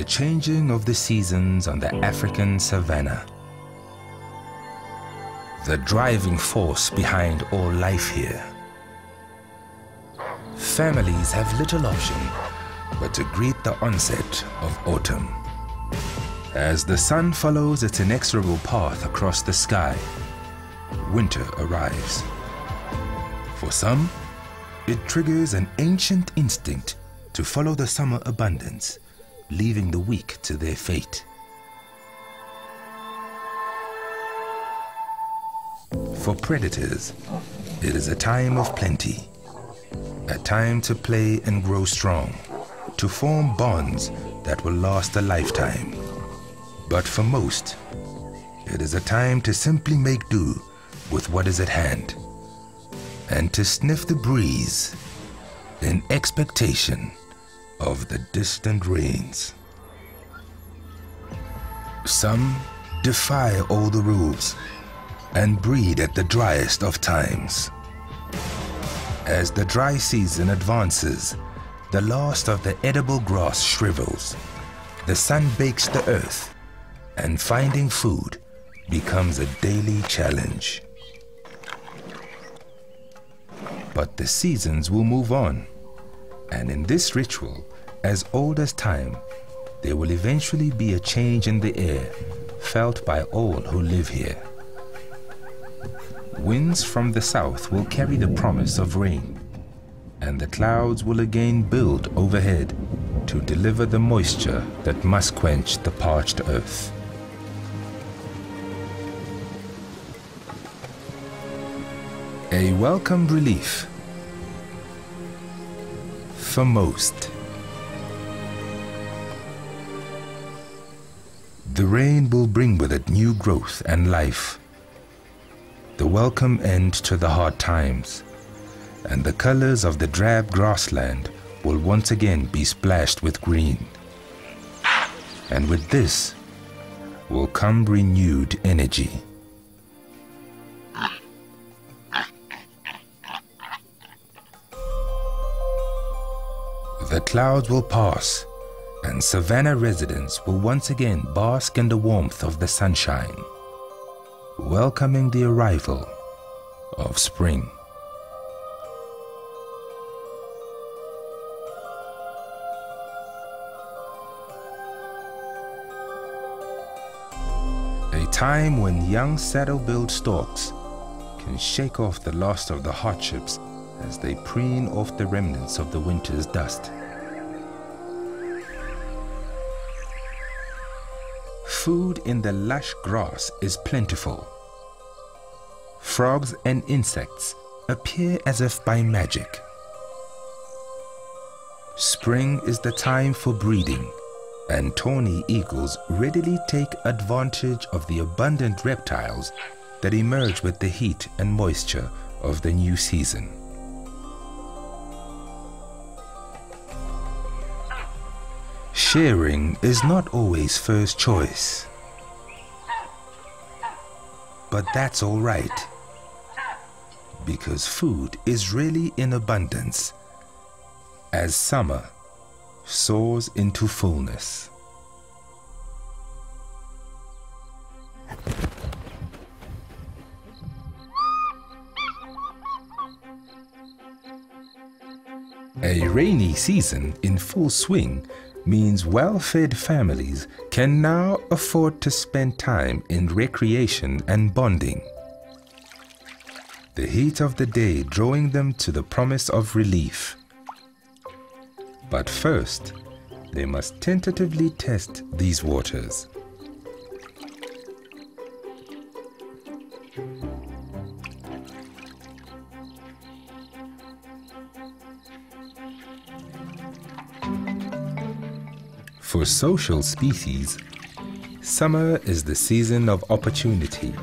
The changing of the seasons on the African savannah. The driving force behind all life here. Families have little option but to greet the onset of autumn. As the sun follows its inexorable path across the sky, winter arrives. For some, it triggers an ancient instinct to follow the summer abundance, leaving the weak to their fate. For predators, it is a time of plenty, a time to play and grow strong, to form bonds that will last a lifetime. But for most, it is a time to simply make do with what is at hand, and to sniff the breeze in expectation of the distant rains. Some defy all the rules and breed at the driest of times. As the dry season advances, the last of the edible grass shrivels, the sun bakes the earth, and finding food becomes a daily challenge. But the seasons will move on, and in this ritual, as old as time, there will eventually be a change in the air felt by all who live here. Winds from the south will carry the promise of rain, and the clouds will again build overhead to deliver the moisture that must quench the parched earth. A welcome relief for most. The rain will bring with it new growth and life, the welcome end to the hard times, and the colors of the drab grassland will once again be splashed with green. And with this will come renewed energy. The clouds will pass, and Savannah residents will once again bask in the warmth of the sunshine, welcoming the arrival of spring. A time when young saddle-billed storks can shake off the last of the hardships as they preen off the remnants of the winter's dust. Food in the lush grass is plentiful. Frogs and insects appear as if by magic. Spring is the time for breeding, and tawny eagles readily take advantage of the abundant reptiles that emerge with the heat and moisture of the new season. Sharing is not always first choice, but that's all right, because food is really in abundance as summer soars into fullness. A rainy season in full swing means well-fed families can now afford to spend time in recreation and bonding. The heat of the day drawing them to the promise of relief. But first, they must tentatively test these waters. For social species, summer is the season of opportunity,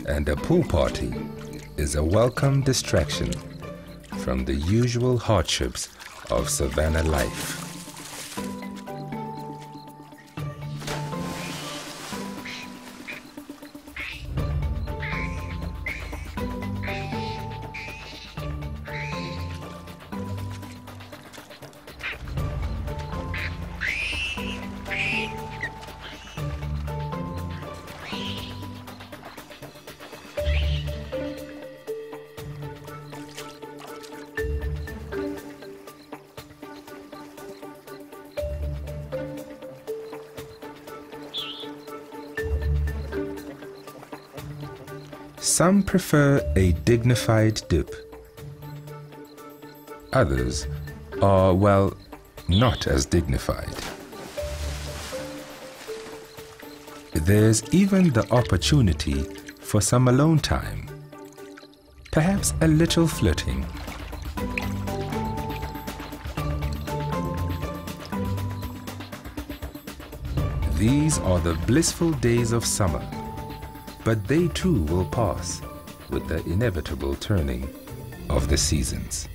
and a pool party is a welcome distraction from the usual hardships of savannah life. Some prefer a dignified dip. Others are, well, not as dignified. There's even the opportunity for some alone time, perhaps a little flirting. These are the blissful days of summer, but they too will pass with the inevitable turning of the seasons.